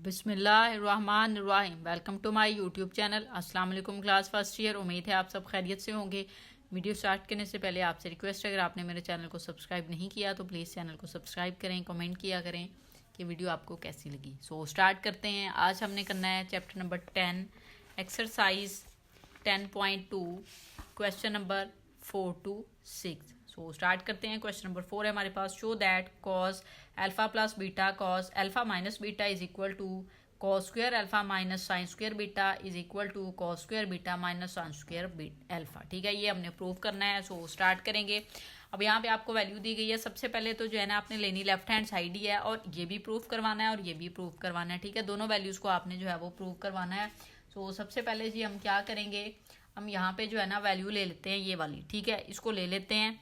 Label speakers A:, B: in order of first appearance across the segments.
A: बिस्मिल्लाहिर्रहमानिर्रहीम। Welcome to my YouTube channel. अस्सलाम वालेकुम क्लास फर्स्ट ईयर। उम्मीद है आप सब खैरियत से होंगे। वीडियो स्टार्ट करने से पहले आपसे रिक्वेस्ट है, अगर आपने मेरे चैनल को सब्सक्राइब नहीं किया तो प्लीज़ चैनल को सब्सक्राइब करें, कमेंट किया करें कि वीडियो आपको कैसी लगी। सो स्टार्ट करते हैं। आज हमने करना है chapter number 10 exercise 10.2 question number 4 to 6। So start करते हैं। क्वेश्चन नंबर 4 है हमारे पास। Show that cos alpha plus beta cos alpha minus beta is equal to cos square alpha minus sine square beta is equal to cos square beta minus sine square alpha. ठीक है, ये हमने prove करना है। So start करेंगे। अब यहाँ पे आपको वैल्यू दी गई है। सबसे पहले तो जो है ना आपने लेनी लेफ्ट हैंड साइड ही है, और ये भी प्रूव करवाना है और ये भी प्रूव करवाना है। ठीक है, दोनों वैल्यूज को आपने जो है वो प्रूव करवाना है। सो सबसे पहले जी हम क्या करेंगे, हम यहाँ पे जो है ना वैल्यू ले लेते हैं ये वाली। ठीक है, इसको ले लेते हैं।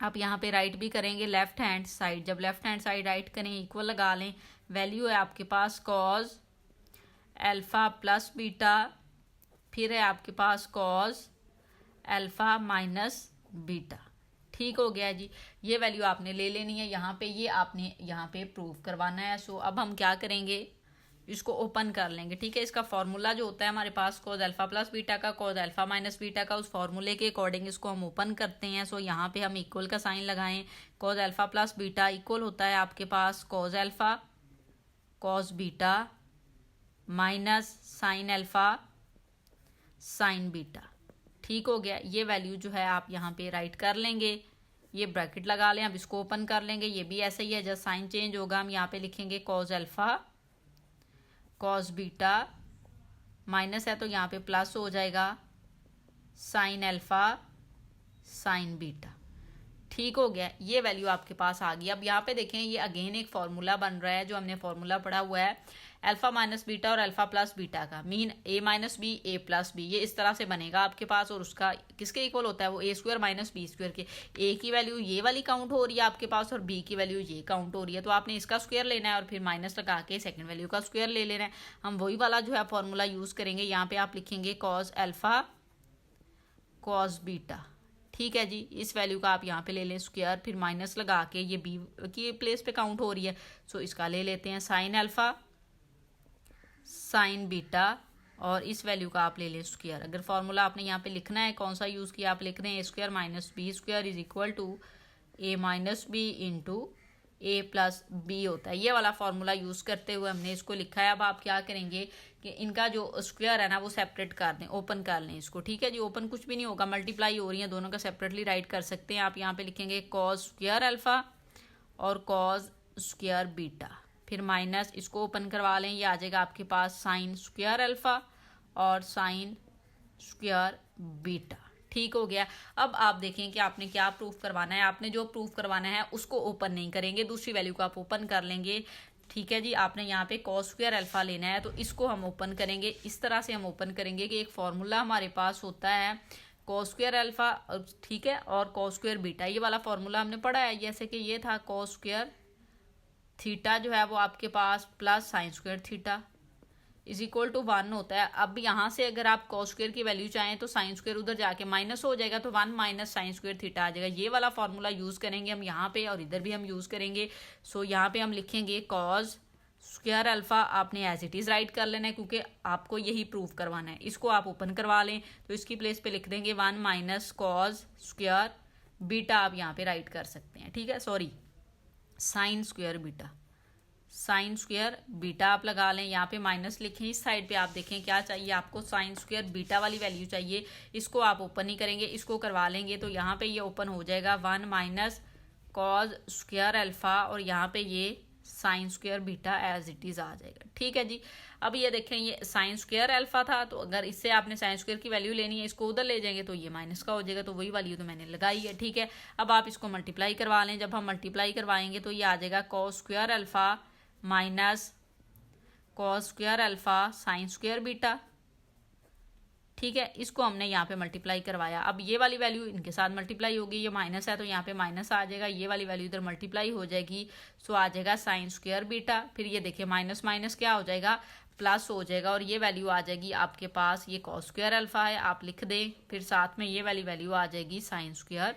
A: आप यहाँ पे राइट भी करेंगे लेफ्ट हैंड साइड। जब लेफ्ट हैंड साइड राइट करें इक्वल लगा लें। वैल्यू है आपके पास कॉज अल्फा प्लस बीटा, फिर है आपके पास कॉज अल्फा माइनस बीटा। ठीक हो गया जी, ये वैल्यू आपने ले लेनी है यहाँ पे, ये आपने यहाँ पे प्रूव करवाना है। सो अब हम क्या करेंगे, इसको ओपन कर लेंगे। ठीक है, इसका फॉर्मूला जो होता है हमारे पास कॉज अल्फा प्लस बीटा का, कॉज अल्फा माइनस बीटा का, उस फॉर्मूले के अकॉर्डिंग इसको हम ओपन करते हैं। सो यहाँ पे हम इक्वल का साइन लगाएं। Cos alpha plus beta equal होता है आपके पास cos alpha cos beta minus sine alpha sine beta. ठीक हो गया, ये वैल्यू जो है आप यहाँ पे राइट कर लेंगे। ये ब्रैकेट लगा लें। अब इसको ओपन कर लेंगे। ये भी ऐसा ही है, जब साइन चेंज होगा हम यहाँ पे लिखेंगे cause alpha cos beta, minus है तो यहाँ पे प्लस हो जाएगा साइन अल्फा साइन बीटा। ठीक हो गया, ये वैल्यू आपके पास आ गई। अब यहाँ पे देखें, ये अगेन एक फॉर्मूला बन रहा है जो हमने फॉर्मूला पढ़ा हुआ है अल्फा माइनस बीटा और अल्फा प्लस बीटा का, मीन ए माइनस बी ए प्लस बी। ये इस तरह से बनेगा आपके पास, और उसका किसके इक्वल होता है, वो ए स्क्वायर माइनस बी स्क्वायर के। ए की वैल्यू ये वाली काउंट हो रही है आपके पास, और बी की वैल्यू ये काउंट हो रही है। तो आपने इसका स्क्वायर लेना है और फिर माइनस लगा के सेकेंड वैल्यू का स्क्वायर ले लेना है। हम वही वाला जो है फॉर्मूला यूज करेंगे। यहाँ पे आप लिखेंगे कॉस अल्फा कॉस बीटा। ठीक है जी, इस वैल्यू का आप यहाँ पे ले लें स्क्वायर, फिर माइनस लगा के, ये बी की प्लेस पे काउंट हो रही है। सो इसका ले लेते हैं साइन अल्फा साइन बीटा, और इस वैल्यू का आप ले लें स्क्वायर। अगर फॉर्मूला आपने यहाँ पे लिखना है कौन सा यूज़ किया, आप लिख दें a square minus b square is equal to a minus b into a plus b होता है। ये वाला फॉर्मूला यूज़ करते हुए हमने इसको लिखा है। अब आप क्या करेंगे कि इनका जो स्क्वायर है ना वो सेपरेट कर दें, ओपन कर लें इसको। ठीक है जी, ओपन कुछ भी नहीं होगा, मल्टीप्लाई हो रही है, दोनों का सेपरेटली राइट कर सकते हैं। आप यहाँ पे लिखेंगे कॉस स्क्वायर अल्फा और कॉस स्क्वायर बीटा, फिर माइनस, इसको ओपन करवा लें। ये आ जाएगा आपके पास साइन स्क्वायर अल्फा और साइन स्क्वायर बीटा। ठीक हो गया। अब आप देखें कि आपने क्या प्रूफ करवाना है। आपने जो प्रूफ करवाना है उसको ओपन नहीं करेंगे, दूसरी वैल्यू को आप ओपन कर लेंगे। ठीक है जी, आपने यहाँ पे कॉस स्क्वायर अल्फा लेना है, तो इसको हम ओपन करेंगे। इस तरह से हम ओपन करेंगे कि एक फॉर्मूला हमारे पास होता है कॉस स्क्वायर अल्फा, ठीक है, और कॉस स्क्वायर बीटा। ये वाला फॉर्मूला हमने पढ़ा है, जैसे कि ये था कॉस स्क्वायर थीटा जो है वो आपके पास plus sine square theta is equal to 1 होता है। अब यहाँ से अगर आप कॉस स्क्वायर की वैल्यू चाहें तो साइन स्क्वायर उधर जाके माइनस हो जाएगा, तो 1 माइनस साइन स्क्वायर थीटा आ जाएगा। ये वाला फॉर्मूला यूज करेंगे हम यहाँ पे, और इधर भी हम यूज करेंगे। सो यहाँ पे हम लिखेंगे कॉस स्क्वायर अल्फा, आपने एज इट इज राइट कर लेना है क्योंकि आपको यही प्रूफ करवाना है। इसको आप ओपन करवा लें, तो इसकी प्लेस पे लिख देंगे 1 माइनस कॉस स्क्वायर बीटा, आप यहाँ पे राइट कर सकते हैं। ठीक है, sorry sine square beta, sign square beta आप लगा लें। यहाँ पे माइनस लिखें, इस साइड पे आप देखें क्या चाहिए आपको, साइन स्क्वायर बीटा वाली वैल्यू चाहिए। इसको आप ओपन ही करेंगे, इसको करवा लेंगे, तो यहाँ पे ये ओपन हो जाएगा 1 माइनस कॉज स्क्वायर अल्फा, और यहाँ पे ये sine square beta as it is आ जाएगा। ठीक है जी, अब ये देखें, ये साइन स्क्वायर अल्फा था, तो अगर इससे आपने साइन स्क्वायर की वैल्यू लेनी है, इसको उधर ले जाएंगे तो ये माइनस का हो जाएगा, तो वही वैल्यू तो मैंने लगाई है। ठीक है, अब आप इसको मल्टीप्लाई करवा लें। जब हम मल्टीप्लाई करवाएंगे तो ये आ जाएगा cos square alpha minus cos square alpha sign square beta. ठीक है, इसको हमने यहाँ पे मल्टीप्लाई करवाया। अब ये वाली वैल्यू इनके साथ मल्टीप्लाई होगी, ये माइनस है तो यहाँ पे माइनस आ जाएगा, ये वाली वैल्यू इधर मल्टीप्लाई हो जाएगी। सो आ जाएगा साइन स्क्वायर बीटा, फिर ये देखिए माइनस माइनस क्या हो जाएगा, प्लस हो जाएगा, और ये वैल्यू आ जाएगी आपके पास, ये कॉस स्क्वायर अल्फा है आप लिख दें, फिर साथ में ये वाली वैल्यू आ जाएगी साइन स्क्वायर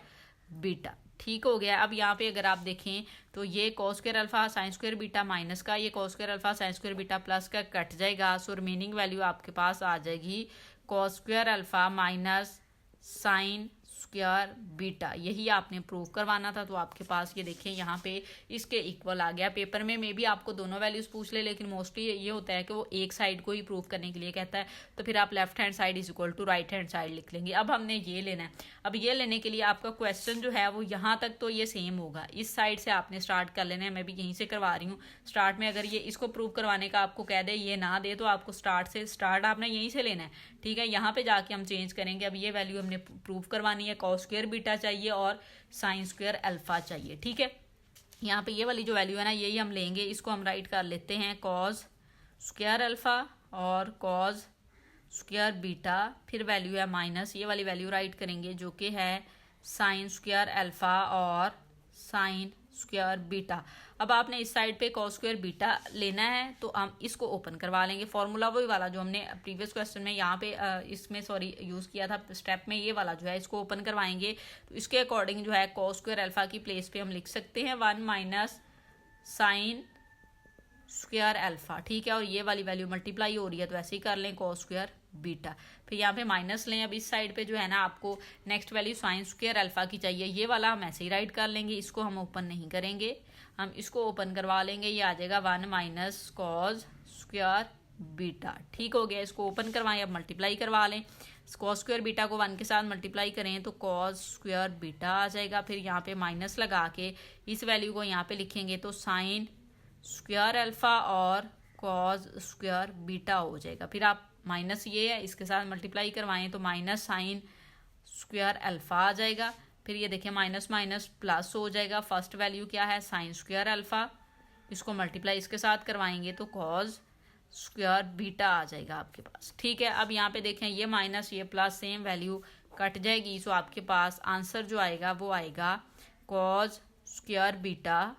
A: बीटा। ठीक हो गया। अब यहाँ पे अगर आप देखें तो ये cos square alpha sign square beta minus का ये cos square alpha sign square beta plus का कट जाएगा। सो रिमेनिंग वैल्यू आपके पास आ जाएगी cos square alpha minus sine square beta. यही आपने प्रूव करवाना था। तो आपके पास ये देखें यहाँ पे इसके इक्वल आ गया। पेपर में मे भी आपको दोनों वैल्यूज पूछ ले, लेकिन मोस्टली ये होता है कि वो एक साइड को ही प्रूव करने के लिए कहता है, तो फिर आप left hand side is equal to right hand side लिख लेंगे। अब हमने ये लेना है। अब ये लेने के लिए आपका क्वेश्चन जो है वो यहाँ तक तो ये सेम होगा, इस साइड से आपने स्टार्ट कर लेना है। मैं भी यहीं से करवा रही हूँ। स्टार्ट में अगर ये इसको प्रूव करवाने का आपको कह दे, ये ना दे, तो आपको स्टार्ट आपने यहीं से लेना है। ठीक है, यहाँ पे जाके हम चेंज करेंगे। अब ये वैल्यू हमने प्रूव करवानी है, कॉस स्क्वायर बीटा चाहिए और साइन स्क्वायर अल्फा चाहिए। ठीक है, यहाँ पे ये वाली जो वैल्यू है ना, यही हम लेंगे। इसको हम राइट कर लेते हैं कॉस स्क्वायर अल्फा और कॉस स्क्वायर बीटा, फिर वैल्यू है माइनस, ये वाली वैल्यू राइट करेंगे जो कि है साइन स्क्वायर अल्फा और साइन स्क्वायर बीटा। अब आपने इस साइड पे कॉस स्क्वायर बीटा लेना है, तो हम इसको ओपन करवा लेंगे। फॉर्मूला वही वाला जो हमने प्रीवियस क्वेश्चन में यहाँ पे इसमें यूज़ किया था स्टेप में, ये वाला जो है इसको ओपन करवाएंगे। तो इसके अकॉर्डिंग जो है कॉस स्क्वायर अल्फा की प्लेस पे हम लिख सकते हैं 1 माइनस साइन स्क्वायर अल्फा। ठीक है, और ये वाली वैल्यू मल्टीप्लाई हो रही है तो ऐसे ही कर लें कॉस स्क्वायर बीटा। फिर यहाँ पे माइनस लें। अब इस साइड पे जो है ना आपको next value sign square alpha की चाहिए, ये वाला हम ऐसे ही राइट कर लेंगे। इसको हम ओपन नहीं करेंगे, हम इसको ओपन करवा लेंगे। ये आ जाएगा 1 माइनस कॉस स्क्वायर बीटा। ठीक हो गया, इसको ओपन करवाएं। अब मल्टीप्लाई करवा लें। कॉस स्क्वायर बीटा को 1 के साथ मल्टीप्लाई करें तो कॉस स्क्वायर बीटा आ जाएगा। फिर यहाँ पे माइनस लगा के इस वैल्यू को यहाँ पे लिखेंगे तो साइन स्क्वायर अल्फा और कॉस स्क्वायर बीटा हो जाएगा। फिर आप माइनस ये है इसके साथ मल्टीप्लाई करवाएं तो माइनस साइन स्क्वायर अल्फा आ जाएगा। फिर ये देखिए माइनस माइनस प्लस हो जाएगा। फर्स्ट वैल्यू क्या है साइन स्क्वायर अल्फा, इसको मल्टीप्लाई इसके साथ करवाएंगे तो कॉस स्क्वायर बीटा आ जाएगा आपके पास। ठीक है, अब यहाँ पे देखें ये माइनस ये प्लस सेम वैल्यू कट जाएगी। सो आपके पास आंसर जो आएगा वो आएगा कॉस स्क्वायर बीटा।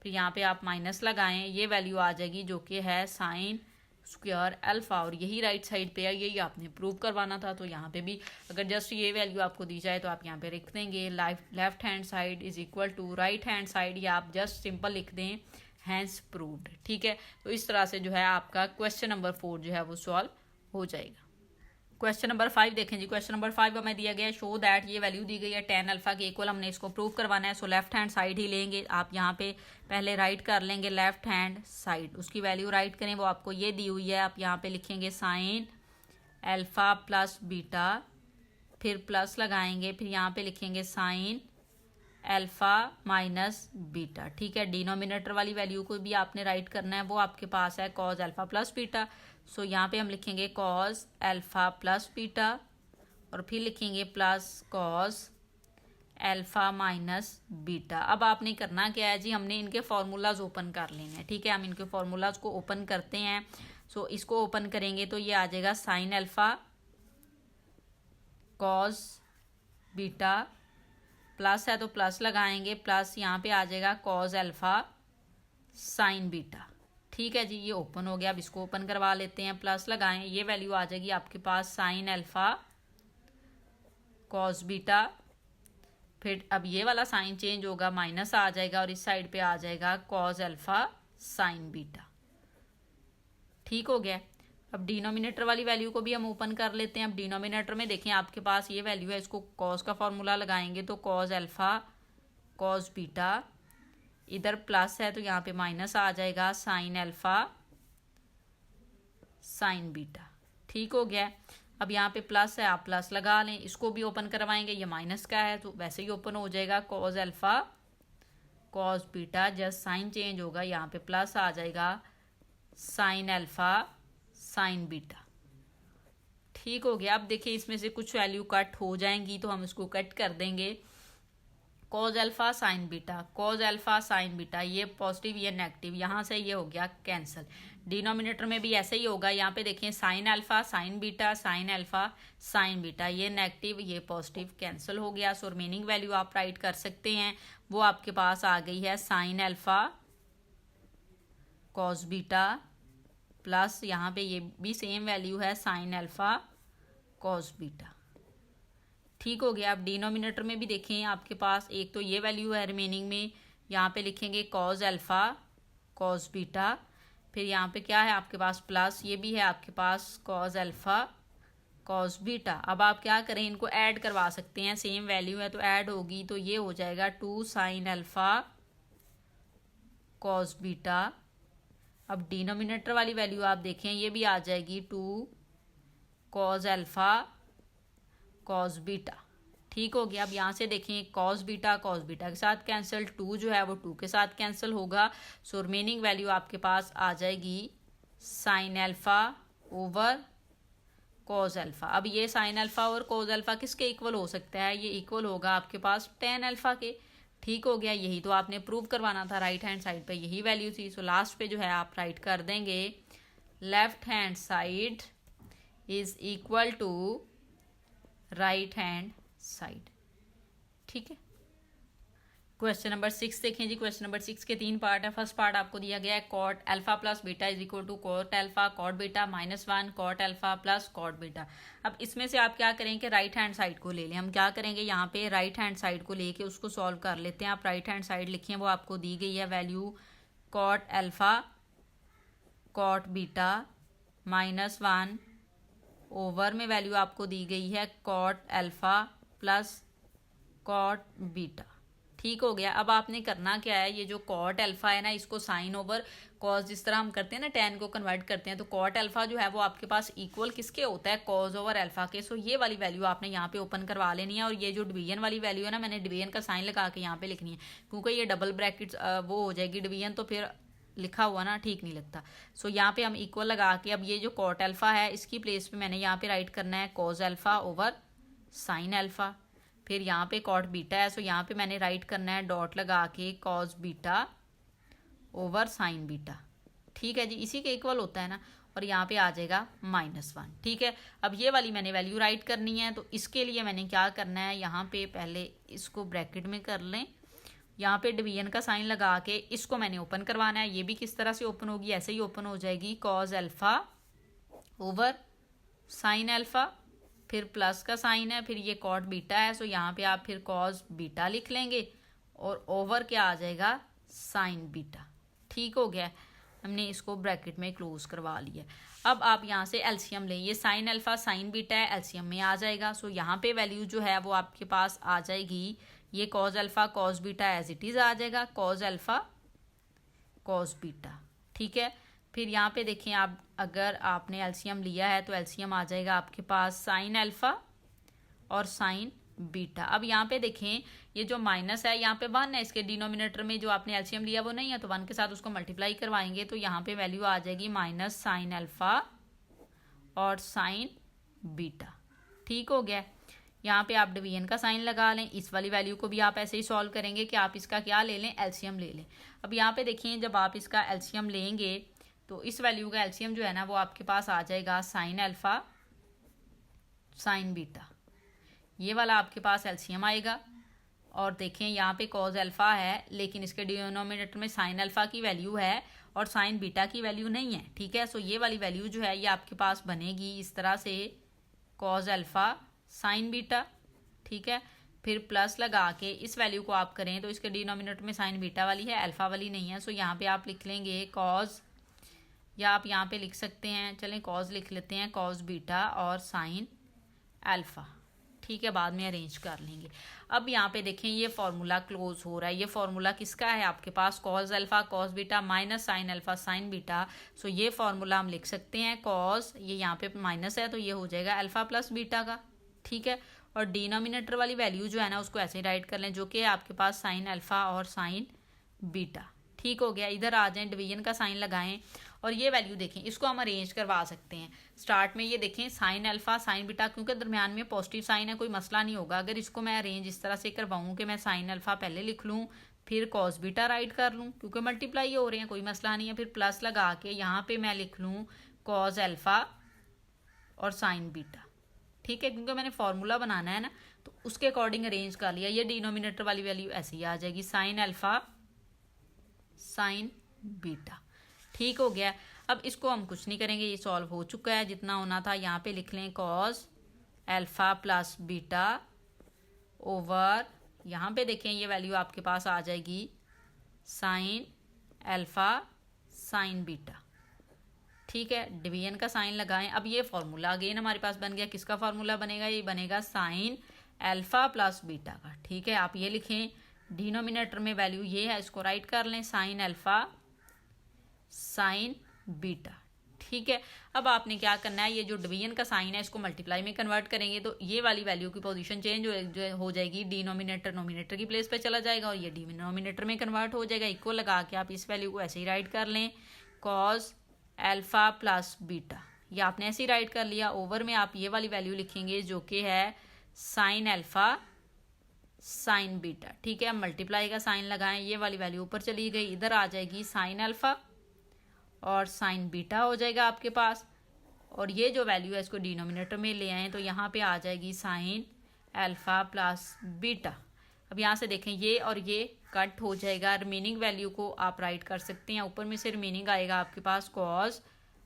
A: फिर यहाँ पे आप माइनस लगाएं, ये वैल्यू आ जाएगी जो कि है साइन स्क्वायर अल्फा, और यही राइट साइड पे है, यही आपने प्रूव करवाना था। तो यहाँ पे भी अगर जस्ट ये वैल्यू आपको दी जाए तो आप यहाँ पे लिख देंगे left hand side is equal to right hand side, या आप जस्ट सिंपल लिख दें हैंस प्रूव्ड। ठीक है, तो इस तरह से जो है आपका क्वेश्चन नंबर 4 जो है वो सॉल्व हो जाएगा। क्वेश्चन नंबर 5 देखें जी। क्वेश्चन नंबर 5 हमें दिया गया है शो दैट, ये वैल्यू दी गई है tan अल्फा के इक्वल, हमने इसको प्रूव करवाना है। सो लेफ्ट हैंड साइड ही लेंगे। आप यहाँ पे पहले राइट कर लेंगे लेफ्ट हैंड साइड, उसकी वैल्यू राइट करें, वो आपको ये दी हुई है। आप यहाँ पे लिखेंगे साइन अल्फा प्लस बीटा, फिर प्लस लगाएंगे, फिर यहाँ पे लिखेंगे साइन अल्फा माइनस बीटा। ठीक है, डिनोमिनेटर वाली वैल्यू को भी आपने राइट करना है, वो आपके पास है कॉस अल्फा प्लस बीटा। सो यहाँ पे हम लिखेंगे कॉस अल्फा प्लस बीटा और फिर लिखेंगे plus cos alpha minus beta. अब आपने करना क्या है जी, हमने इनके फॉर्मूलाज ओपन कर लेने हैं। ठीक है, हम इनके फॉर्मूलाज को ओपन करते हैं। सो इसको ओपन करेंगे तो ये आ जाएगा sine alpha cos beta, plus है तो प्लस लगाएंगे, प्लस यहाँ पे आ जाएगा कॉस अल्फा साइन बीटा। ठीक है जी, ये ओपन हो गया। अब इसको ओपन करवा लेते हैं, प्लस लगाएं, ये वैल्यू आ जाएगी आपके पास साइन अल्फा कॉस बीटा। फिर अब ये वाला साइन चेंज होगा, माइनस आ जाएगा और इस साइड पे आ जाएगा कॉस अल्फा साइन बीटा। ठीक हो गया। अब डिनोमिनेटर वाली वैल्यू को भी हम ओपन कर लेते हैं। अब डिनोमिनेटर में देखें आपके पास ये वैल्यू है, इसको कॉस का फॉर्मूला लगाएंगे तो कॉस अल्फा कॉस बीटा, इधर प्लस है तो यहाँ पे माइनस आ जाएगा साइन अल्फा साइन बीटा। ठीक हो गया। अब यहाँ पे प्लस है, आप प्लस लगा लें, इसको भी ओपन करवाएंगे, ये माइनस का है तो वैसे ही ओपन हो जाएगा cos alpha cos beta, just sign change होगा, यहाँ पे प्लस आ जाएगा साइन अल्फा साइन बीटा। ठीक हो गया। अब देखिए इसमें से कुछ वैल्यू कट हो जाएंगी तो हम इसको कट कर देंगे। Cause alpha sine beta, cause alpha sine beta, ये पॉजिटिव ये नेगेटिव, यहाँ से ये हो गया कैंसिल। डिनोमिनेटर में भी ऐसे ही होगा। यहाँ पे देखें sign alpha sine beta sine alpha sine beta, ये नेगेटिव ये पॉजिटिव कैंसिल हो गया। सो रिमेनिंग वैल्यू आप राइट कर सकते हैं, वो आपके पास आ गई है sine alpha cos beta plus यहाँ पे ये भी सेम वैल्यू है साइन अल्फा कॉस बीटा। ठीक हो गया। अब डिनोमिनेटर में भी देखें आपके पास एक तो ये वैल्यू है रिमेनिंग में, यहाँ पे लिखेंगे कॉज अल्फ़ा कॉज बीटा, फिर यहाँ पे क्या है आपके पास प्लस, ये भी है आपके पास कॉज अल्फ़ा कॉस बीटा। अब आप क्या करें, इनको ऐड करवा सकते हैं, सेम वैल्यू है तो ऐड होगी, तो ये हो जाएगा 2 साइन अल्फ़ा कॉस बीटा। अब डिनोमिनेटर वाली वैल्यू आप देखें ये भी आ जाएगी 2 कॉस अल्फ़ा कॉस बीटा। ठीक हो गया। अब यहाँ से देखें कॉस बीटा के साथ कैंसिल, 2 जो है वो 2 के साथ कैंसिल होगा, सो रिमेनिंग वैल्यू आपके पास आ जाएगी sine alpha over cos alpha. अब ये साइन अल्फ़ा और कॉज अल्फ़ा किसके इक्वल हो सकता है, ये इक्वल होगा आपके पास टेन अल्फ़ा के। ठीक हो गया, यही तो आपने प्रूव करवाना था, राइट हैंड साइड पे यही वैल्यू थी। सो लास्ट पे जो है आप राइट कर देंगे left hand side is equal to right hand side. ठीक है। क्वेश्चन नंबर 6 देखें जी। क्वेश्चन नंबर 6 के 3 पार्ट है। फर्स्ट पार्ट आपको दिया गया है cot alpha plus beta is equal to cot alpha cot beta -1 cot alpha plus cot beta. अब इसमें से आप क्या करें कि राइट हैंड साइड को ले लें। हम क्या करेंगे, यहाँ पे राइट हैंड साइड को लेके उसको सॉल्व कर लेते हैं। आप राइट हैंड साइड लिखिए, वो आपको दी गई है value cot alpha cot beta -1 over में वैल्यू आपको दी गई है cot alpha plus cot beta. ठीक हो गया। अब आपने करना क्या है, ये जो कॉट अल्फा है ना, इसको साइन ओवर कॉज जिस तरह हम करते हैं ना, टेन को कन्वर्ट करते हैं, तो कॉट अल्फा जो है वो आपके पास इक्वल किसके होता है, कॉज ओवर अल्फा के। सो ये वाली वैल्यू आपने यहाँ पे ओपन करवा लेनी है, और ये जो डिवीजन वाली वैल्यू है ना, मैंने डिवीजन का साइन लगा के यहाँ पे लिखनी है, क्योंकि ये डबल ब्रैकेट वो हो जाएगी डिवीजन, तो फिर लिखा हुआ ना ठीक नहीं लगता। सो यहाँ पे हम इक्वल लगा के, अब ये जो कॉट अल्फा है इसकी प्लेस पे मैंने यहाँ पे राइट करना है cause alpha over sine alpha. फिर यहाँ पे कॉट बीटा है, सो यहाँ पे मैंने राइट करना है डॉट लगा के cos beta over sine beta. ठीक है जी, इसी के इक्वल होता है ना, और यहाँ पे आ जाएगा -1। ठीक है। अब ये वाली मैंने वैल्यू राइट करनी है, तो इसके लिए मैंने क्या करना है, यहाँ पे पहले इसको ब्रैकेट में कर लें, यहाँ पे डिवीजन का साइन लगा के इसको मैंने ओपन करवाना है। ये भी किस तरह से ओपन होगी, ऐसे ही ओपन हो जाएगी cause alpha over sine alpha, फिर प्लस का साइन है, फिर ये कॉट बीटा है, सो यहाँ पे आप फिर कॉज बीटा लिख लेंगे, और ओवर क्या आ जाएगा साइन बीटा। ठीक हो गया, हमने इसको ब्रैकेट में क्लोज करवा लिया। अब आप यहाँ से एलसीएम लें, ये साइन अल्फा साइन बीटा है, एलसीएम में आ जाएगा। सो यहाँ पे वैल्यू जो है वो आपके पास आ जाएगी, ये cos alpha cos beta as it is आ जाएगा, कॉज अल्फा कॉज बीटा। ठीक है। फिर यहाँ पे देखें आप, अगर आपने एलसीएम लिया है तो एलसीएम आ जाएगा आपके पास साइन अल्फा और साइन बीटा। अब यहाँ पे देखें ये जो माइनस है यहाँ पे 1 है, इसके डिनोमिनेटर में जो आपने एलसीएम लिया वो नहीं है, तो 1 के साथ उसको मल्टीप्लाई करवाएंगे, तो यहाँ पे वैल्यू आ जाएगी माइनस साइन अल्फा और साइन बीटा। ठीक हो गया। यहाँ पे आप डिवीजन का साइन लगा लें, इस वाली वैल्यू को भी आप ऐसे ही सॉल्व करेंगे कि आप इसका क्या ले लें, एलसीएम ले लें। अब यहाँ पे देखिए जब आप इसका एलसीएम लेंगे तो इस वैल्यू का एलसीएम जो है ना वो आपके पास आ जाएगा साइन अल्फा साइन बीटा, ये वाला आपके पास एलसीएम आएगा। और देखें यहाँ पे कॉज अल्फा है, लेकिन इसके डिनोमिनेटर में साइन अल्फा की वैल्यू है और साइन बीटा की वैल्यू नहीं है। ठीक है। सो ये वाली वैल्यू जो है ये आपके पास बनेगी इस तरह से, कॉज अल्फा साइन बीटा। ठीक है। फिर प्लस लगा के इस वैल्यू को आप करें तो इसके डिनोमिनेटर में साइन बीटा वाली है, अल्फा वाली नहीं है। सो यहाँ पे आप लिख लेंगे कॉज, या आप यहाँ पे लिख सकते हैं, चलें कॉज लिख लेते हैं, कॉज बीटा और साइन अल्फा। ठीक है, बाद में अरेंज कर लेंगे। अब यहाँ पे देखें ये फॉर्मूला क्लोज हो रहा है, ये फॉर्मूला किसका है आपके पास, cos alpha cos beta minus sine alpha sine beta. So ये फॉर्मूला हम लिख सकते हैं कॉज, ये यहाँ पे माइनस है तो ये हो जाएगा अल्फा प्लस बीटा का। ठीक है। और डिनोमिनेटर वाली वैल्यू जो है ना उसको ऐसे ही राइट कर लें, जो कि है आपके पास साइन अल्फा और साइन बीटा। ठीक हो गया। इधर आ जाएं, डिवीजन का साइन लगाएं, और ये वैल्यू देखें, इसको हम अरेंज करवा सकते हैं। स्टार्ट में ये देखें साइन अल्फा साइन बीटा, क्योंकि दरमियान में पॉजिटिव साइन है कोई मसला नहीं होगा। अगर इसको मैं अरेंज इस तरह से करवाऊँ कि मैं साइन अल्फा पहले लिख लूँ फिर कॉस बीटा राइट कर लूँ, क्योंकि मल्टीप्लाई हो रहे हैं कोई मसला नहीं है, फिर प्लस लगा के यहाँ पे मैं लिख लूँ कॉस अल्फा और साइन बीटा। ठीक है, क्योंकि मैंने फॉर्मूला बनाना है ना, तो उसके अकॉर्डिंग अरेंज कर लिया। ये डिनोमिनेटर वाली वैल्यू ऐसे ही आ जाएगी, साइन अल्फा साइन बीटा। ठीक हो गया। अब इसको हम कुछ नहीं करेंगे, ये सॉल्व हो चुका है, जितना होना था यहाँ पे लिख लें cos alpha plus beta over, यहाँ पे देखें ये वैल्यू आपके पास आ जाएगी साइन अल्फ़ा साइन बीटा। ठीक है, डिवीजन का साइन लगाएं। अब ये फॉर्मूला अगेन हमारे पास बन गया। किसका फॉर्मूला बनेगा? ये बनेगा साइन अल्फ़ा प्लस बीटा का। ठीक है, आप ये लिखें, डिनोमिनेटर में वैल्यू ये है, इसको राइट कर लें, साइन अल्फ़ा साइन बीटा। ठीक है, अब आपने क्या करना है, ये जो डिवीजन का साइन है इसको मल्टीप्लाई में कन्वर्ट करेंगे तो ये वाली वैल्यू की पोजीशन चेंज हो जाएगी, डिनोमिनेटर नोमिनेटर की प्लेस पे चला जाएगा और ये डिनोमिनेटर में कन्वर्ट हो जाएगा। इक्वल लगा के आप इस वैल्यू को ऐसे ही राइट कर लें, कॉस अल्फ़ा प्लस बीटा, ये आपने ऐसे ही राइट कर लिया। ओवर में आप ये वाली वैल्यू लिखेंगे जो कि है साइन अल्फ़ा साइन बीटा। ठीक है, मल्टीप्लाई का साइन लगाएं, ये वाली वैल्यू ऊपर चली गई, इधर आ जाएगी साइन अल्फ़ा और साइन बीटा हो जाएगा आपके पास। और ये जो वैल्यू है इसको डिनोमिनेटर में ले आएँ तो यहाँ पे आ जाएगी साइन अल्फ़ा प्लस बीटा। अब यहाँ से देखें ये और ये कट हो जाएगा, रिमेनिंग वैल्यू को आप राइट कर सकते हैं। ऊपर में से रिमेनिंग आएगा आपके पास कॉस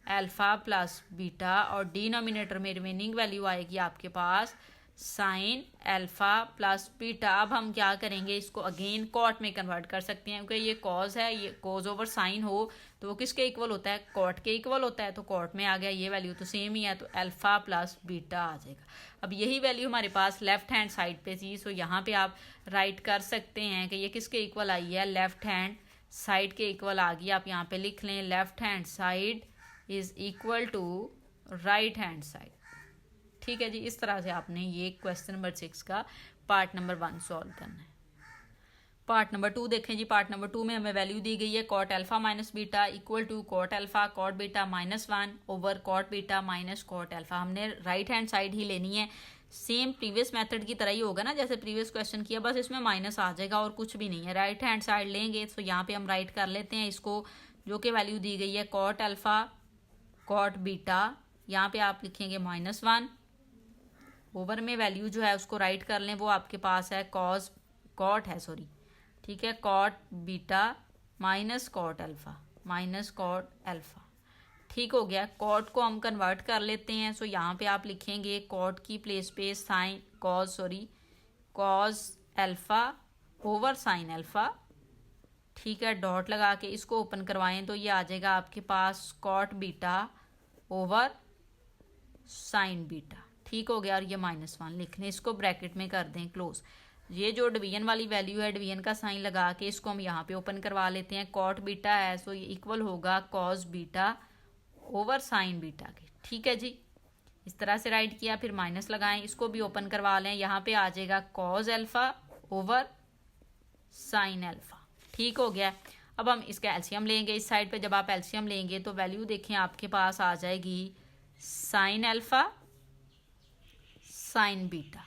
A: अल्फ़ा प्लस बीटा और डिनोमिनेटर में रिमेनिंग वैल्यू आएगी आपके पास साइन अल्फ़ा प्लस बीटा। अब हम क्या करेंगे, इसको अगेन कॉट में कन्वर्ट कर सकते हैं क्योंकि ये कॉज है, ये कॉज ओवर साइन हो तो वो किसके इक्वल होता है? कॉट के इक्वल होता है। तो कॉट में आ गया, ये वैल्यू तो सेम ही है तो अल्फ़ा प्लस बीटा आ जाएगा। अब यही वैल्यू हमारे पास लेफ्ट हैंड साइड पे थी, सो यहाँ पे आप राइट कर सकते हैं कि ये किसके इक्वल आई है? लेफ्ट हैंड साइड के इक्वल आ गई। आप यहाँ पे लिख लें, left hand side is equal to right hand side. ठीक है जी, इस तरह से आपने ये क्वेश्चन नंबर 6 का पार्ट नंबर 1 सॉल्व करना है। पार्ट नंबर 2 देखें जी। पार्ट नंबर 2 में हमें वैल्यू दी गई है cot alpha minus beta equal to cot alpha cot beta -1 over cot beta minus cot alpha. हमने राइट हैंड साइड ही लेनी है, सेम प्रीवियस मेथड की तरह ही होगा ना, जैसे प्रीवियस क्वेश्चन किया, बस इसमें माइनस आ जाएगा और कुछ भी नहीं है। राइट हैंड साइड लेंगे तो यहाँ पे हम राइट कर लेते हैं इसको, जो कि वैल्यू दी गई है कॉट अल्फ़ा कॉट बीटा, यहाँ पे आप लिखेंगे -1 ओवर में वैल्यू जो है उसको राइट कर लें, वो आपके पास है कॉट है सॉरी, ठीक है, cot beta minus cot alpha minus cot alpha. ठीक हो गया। कॉट को हम कन्वर्ट कर लेते हैं, सो यहाँ पे आप लिखेंगे कॉट की प्लेस पे sine cos alpha over sine alpha. ठीक है, डॉट लगा के इसको ओपन करवाएं तो ये आ जाएगा आपके पास cot beta over sine beta. ठीक हो गया, और ये -1 लिख लें, इसको ब्रैकेट में कर दें क्लोज। ये जो डिवीजन वाली वैल्यू है, डिवीजन का साइन लगा के इसको हम यहाँ पे ओपन करवा लेते हैं। कॉट बीटा है सो ये इक्वल होगा cos beta over sine beta के। ठीक है जी, इस तरह से राइट किया, फिर माइनस लगाएं, इसको भी ओपन करवा लें, यहाँ पे आ जाएगा cos alpha over sine alpha. ठीक हो गया। अब हम इसका एलसीएम लेंगे इस साइड पे। जब आप एलसीएम लेंगे तो वैल्यू देखें आपके पास आ जाएगी साइन अल्फ़ा साइन बीटा।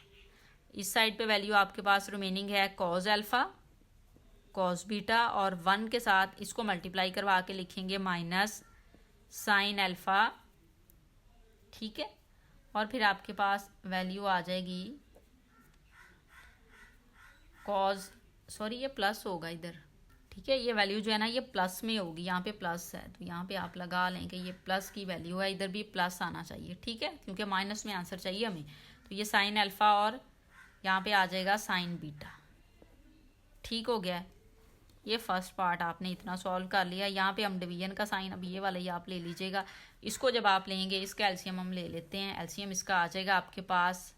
A: इस साइड पे वैल्यू आपके पास रिमेनिंग है कॉस अल्फ़ा कॉस बीटा और 1 के साथ इसको मल्टीप्लाई करवा के लिखेंगे माइनस साइन अल्फ़ा। ठीक है, और फिर आपके पास वैल्यू आ जाएगी कॉस सॉरी ये प्लस होगा इधर। ठीक है, ये वैल्यू जो है ना ये प्लस में होगी, यहाँ पे प्लस है तो यहाँ पे आप लगा लें कि ये प्लस की वैल्यू है, इधर भी प्लस आना चाहिए। ठीक है, क्योंकि माइनस में आंसर चाहिए हमें, तो ये साइन अल्फ़ा और यहाँ पे आ जाएगा साइन बीटा। ठीक हो गया, ये फर्स्ट पार्ट आपने इतना सॉल्व कर लिया। यहाँ पे हम डिवीजन का साइन, अब ये वाला ही आप ले लीजिएगा, इसको जब आप लेंगे इसका एलसीएम हम ले लेते हैं। एलसीएम इसका आ जाएगा आपके पास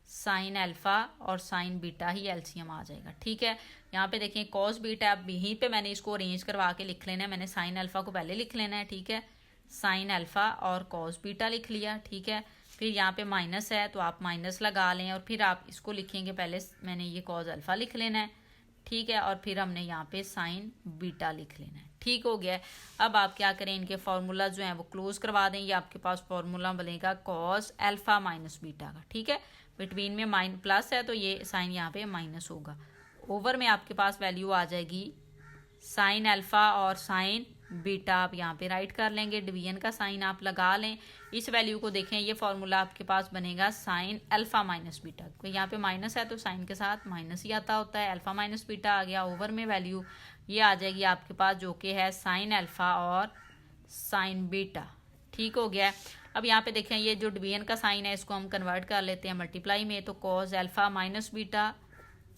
A: साइन अल्फ़ा और साइन बीटा ही एलसीएम आ जाएगा। ठीक है, यहाँ पे देखें कॉस बीटा, अब यहीं पे मैंने इसको अरेंज करवा के लिख लेना है। मैंने साइन अल्फ़ा को पहले लिख लेना है, ठीक है, साइन अल्फ़ा और कॉस बीटा लिख लिया। ठीक है, फिर यहाँ पे माइनस है तो आप माइनस लगा लें और फिर आप इसको लिखेंगे, पहले मैंने ये कॉस अल्फ़ा लिख लेना है। ठीक है, और फिर हमने यहाँ पे साइन बीटा लिख लेना है। ठीक हो गया। अब आप क्या करें, इनके फार्मूला जो हैं वो क्लोज करवा दें। ये आपके पास फार्मूला बनेगा कॉस अल्फ़ा माइनस बीटा का। ठीक है, बिटवीन में प्लस है तो ये साइन यहाँ पे माइनस होगा। ओवर में आपके पास वैल्यू आ जाएगी साइन अल्फ़ा और साइन बीटा, आप यहाँ पे राइट कर लेंगे। डिवीजन का साइन आप लगा लें। इस वैल्यू को देखें, ये फार्मूला आपके पास बनेगा साइन अल्फ़ा माइनस बीटा, क्योंकि यहाँ पे माइनस है तो साइन के साथ माइनस ही आता होता है। अल्फ़ा माइनस बीटा आ गया। ओवर में वैल्यू ये आ जाएगी आपके पास जो कि है साइन अल्फ़ा और साइन बीटा। ठीक हो गया। अब यहाँ पे देखें, ये जो डिवीजन का साइन है इसको हम कन्वर्ट कर लेते हैं मल्टीप्लाई में, तो cos alpha minus beta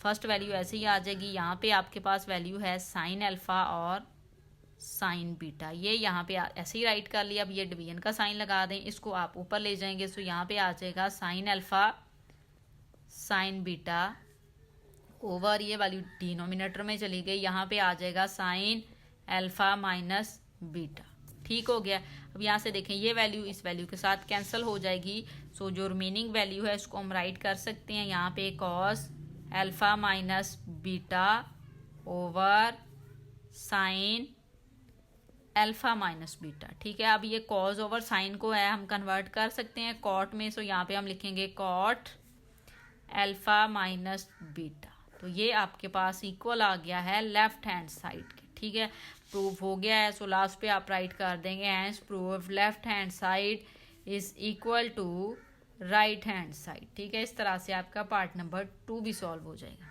A: first value ऐसे ही आ जाएगी। यहाँ पे आपके पास वैल्यू है साइन अल्फ़ा और साइन बीटा, ये यहाँ पे ऐसे ही राइट कर लिया। अब ये डिवीजन का साइन लगा दें, इसको आप ऊपर ले जाएंगे तो यहाँ पे आ जाएगा sine alpha sine beta over, ये वैल्यू डिनोमिनेटर में चली गई, यहाँ पे आ जाएगा साइन अल्फ़ा माइनस बीटा। ठीक हो गया। अब यहाँ से देखें ये वैल्यू इस वैल्यू के साथ कैंसिल हो जाएगी। सो जो रिमेनिंग वैल्यू है उसको हम राइट कर सकते हैं यहाँ पे cos alpha minus beta over sine alpha minus beta. ठीक है, अब ये कॉज ओवर साइन को है हम कन्वर्ट कर सकते हैं कॉट में। सो यहाँ पे हम लिखेंगे कॉट अल्फ़ा माइनस बीटा। तो ये आपके पास इक्वल आ गया है लेफ्ट हैंड साइड के। ठीक है, प्रूव हो गया है। सो लास्ट पे आप राइट कर देंगे hence prove left hand side is equal to right hand side. ठीक है, इस तरह से आपका पार्ट नंबर 2 भी सॉल्व हो जाएगा।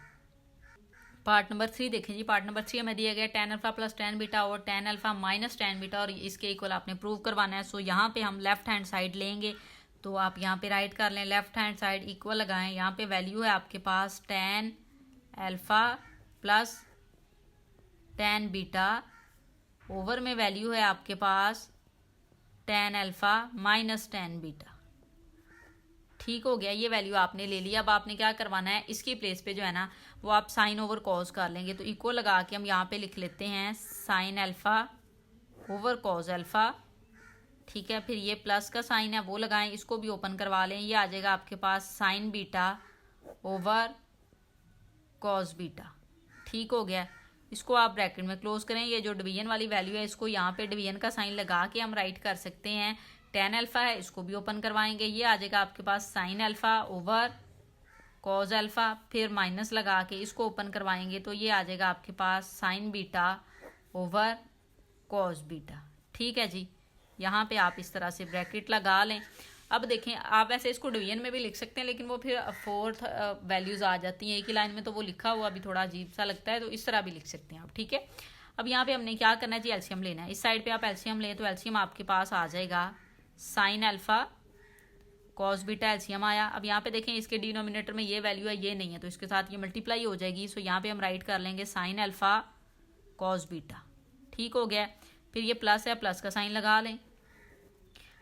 A: पार्ट नंबर 3 देखें जी। पार्ट नंबर 3 हमें दिया गया tan alpha plus tan beta और tan alpha minus tan beta और इसके इक्वल आपने प्रूव करवाना है। सो यहाँ पे हम लेफ्ट हैंड साइड लेंगे, तो आप यहाँ पे राइट कर लें लेफ्ट हैंड साइड इक्वल लगाएं। यहाँ पे वैल्यू है आपके पास tan alpha plus tan beta over में वैल्यू है आपके पास tan alpha minus tan beta. ठीक हो गया, ये वैल्यू आपने ले लिया। अब आपने क्या करवाना है, इसकी प्लेस पे जो है ना वो आप साइन ओवर कॉज कर लेंगे। तो इक्वल लगा के हम यहाँ पे लिख लेते हैं sign alpha over cos alpha. ठीक है, फिर ये प्लस का साइन है वो लगाएं, इसको भी ओपन करवा लें। ये आ जाएगा आपके पास sine beta over cos beta. ठीक हो गया, इसको आप ब्रैकेट में क्लोज करें। ये जो डिवीजन वाली वैल्यू है इसको यहाँ पे डिवीजन का साइन लगा के हम राइट कर सकते हैं। tan अल्फा है इसको भी ओपन करवाएंगे, ये आ जाएगा आपके पास sine alpha over cos alpha, फिर माइनस लगा के इसको ओपन करवाएंगे तो ये आ जाएगा आपके पास sine beta over cos beta. ठीक है जी, यहाँ पे आप इस तरह से ब्रैकेट लगा लें। अब देखें, आप ऐसे इसको डिवीजन में भी लिख सकते हैं, लेकिन वो फिर फोर्थ वैल्यूज आ जाती हैं एक ही लाइन में, तो वो लिखा हुआ भी थोड़ा अजीब सा लगता है, तो इस तरह भी लिख सकते हैं आप। ठीक है, अब यहाँ पे हमने क्या करना है जी, एलसीएम लेना है। इस साइड पे आप एलसीएम लें तो एलसीएम आपके पास आ जाएगा sine alpha cos beta, LCM आया। अब यहाँ पे देखें इसके डिनोमिनेटर में ये वैल्यू है, ये नहीं है, तो इसके साथ ये मल्टीप्लाई हो जाएगी। सो यहाँ पे हम राइट कर लेंगे साइन अल्फा कॉस बीटा। ठीक हो गया, फिर ये प्लस है, प्लस का साइन लगा लें।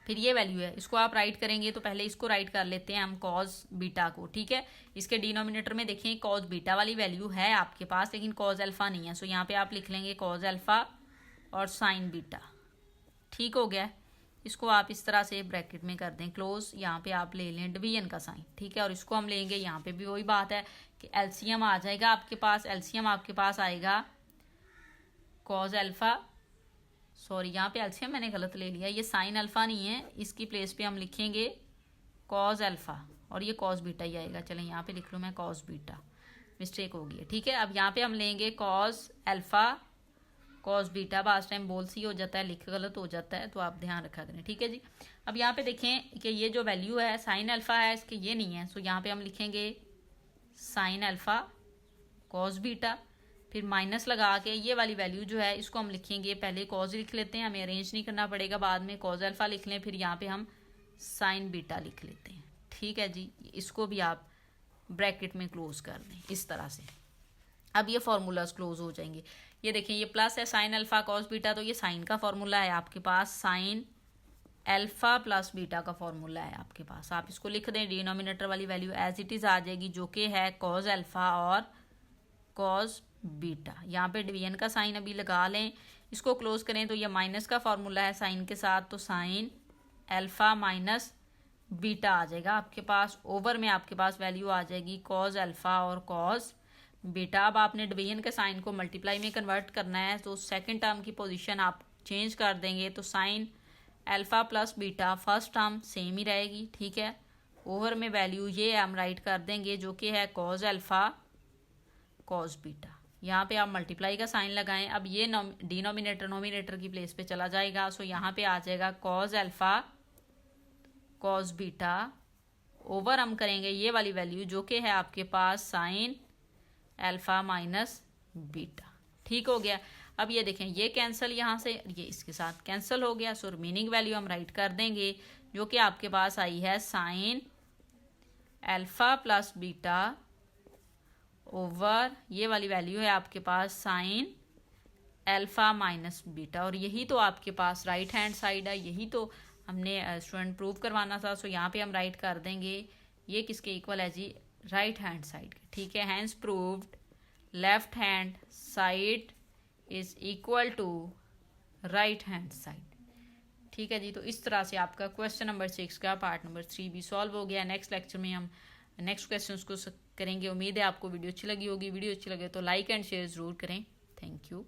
A: फिर ये वैल्यू है, इसको आप राइट करेंगे तो पहले इसको राइट कर लेते हैं हम कॉस बीटा को। ठीक है, इसके डिनोमिनेटर में देखें कॉस बीटा वाली वैल्यू है आपके पास, लेकिन कॉस अल्फा नहीं है। सो यहाँ पे आप लिख लेंगे कॉस अल्फा और साइन बीटा। ठीक हो गया, इसको आप इस तरह से ब्रैकेट में कर दें क्लोज। यहाँ पे आप ले लें डिवीजन का साइन। ठीक है, और इसको हम लेंगे, यहाँ पे भी वही बात है कि एलसीएम आ जाएगा आपके पास। एलसीएम आपके पास आएगा कॉस अल्फा, सॉरी यहाँ पे एलसीएम मैंने गलत ले लिया, ये साइन अल्फा नहीं है, इसकी प्लेस पे हम लिखेंगे कॉस अल्फा और ये कॉस बीटा ही आएगा। चलें यहाँ पे लिख लूँ मैं कॉस बीटा, मिस्टेक हो गई है। ठीक है, अब यहाँ पे हम लेंगे कॉस अल्फा कॉस बीटा। बास टाइम बोल सी हो जाता है, लिख गलत हो जाता है, तो आप ध्यान रखा करें। ठीक है जी, अब यहाँ पे देखें कि ये जो वैल्यू है साइन अल्फा है, इसके ये नहीं है। सो यहाँ पे हम लिखेंगे साइन अल्फा कॉस बीटा, फिर माइनस लगा के ये वाली वैल्यू जो है इसको हम लिखेंगे, पहले कॉज लिख लेते हैं, हमें अरेंज नहीं करना पड़ेगा, बाद में कॉज अल्फा लिख लें, फिर यहाँ पे हम साइन बीटा लिख लेते हैं। ठीक है जी, इसको भी आप ब्रैकेट में क्लोज कर दें इस तरह से। अब ये फार्मूलाज क्लोज हो जाएंगे। ये देखें, ये प्लस है साइन अल्फा कॉस बीटा, तो ये साइन का फॉर्मूला है आपके पास, साइन अल्फा प्लस बीटा का फॉर्मूला है आपके पास। आप इसको लिख दें, डिनोमिनेटर वाली वैल्यू एज इट इज आ जाएगी, जो कि है कॉस अल्फा और कॉस बीटा। यहाँ पे डिवीजन का साइन अभी लगा लें, इसको क्लोज करें तो ये माइनस का फॉर्मूला है साइन के साथ, तो साइन अल्फा माइनस बीटा आ जाएगा आपके पास। ओवर में आपके पास वैल्यू आ जाएगी कॉस अल्फा और कॉस बीटा। अब आपने डिवीजन के साइन को मल्टीप्लाई में कन्वर्ट करना है, तो सेकंड टर्म की पोजीशन आप चेंज कर देंगे, तो sine alpha plus beta first term same ही रहेगी। ठीक है, ओवर में वैल्यू ये हम राइट कर देंगे, जो कि है कॉस अल्फा कॉस बीटा। यहाँ पे आप मल्टीप्लाई का साइन लगाएं। अब ये डिनोमिनेटर नोमिनेटर की प्लेस पे चला जाएगा। सो यहाँ पे आ जाएगा cos alpha cos beta, over हम करेंगे ये वाली वैल्यू जो कि है आपके पास साइन अल्फा माइनस बीटा। ठीक हो गया, अब ये देखें ये कैंसिल, यहाँ से ये इसके साथ कैंसिल हो गया। सो रिमेनिंग वैल्यू हम राइट कर देंगे, जो कि आपके पास आई है sign alpha plus beta over ये वाली वैल्यू है आपके पास साइन अल्फ़ा माइनस बीटा, और यही तो आपके पास राइट हैंड साइड है, यही तो हमने स्टूडेंट प्रूव करवाना था। सो यहाँ पे हम राइट कर देंगे ये किसके इक्वल है जी, राइट हैंड साइड के। ठीक है, hence proved left hand side is equal to right hand side. ठीक है जी, तो इस तरह से आपका क्वेश्चन नंबर 6 का पार्ट नंबर 3 भी सॉल्व हो गया। नेक्स्ट लेक्चर में हम नेक्स्ट क्वेश्चंस को करेंगे। उम्मीद है आपको वीडियो अच्छी लगी होगी। वीडियो अच्छी लगे तो लाइक एंड शेयर ज़रूर करें। Thank you.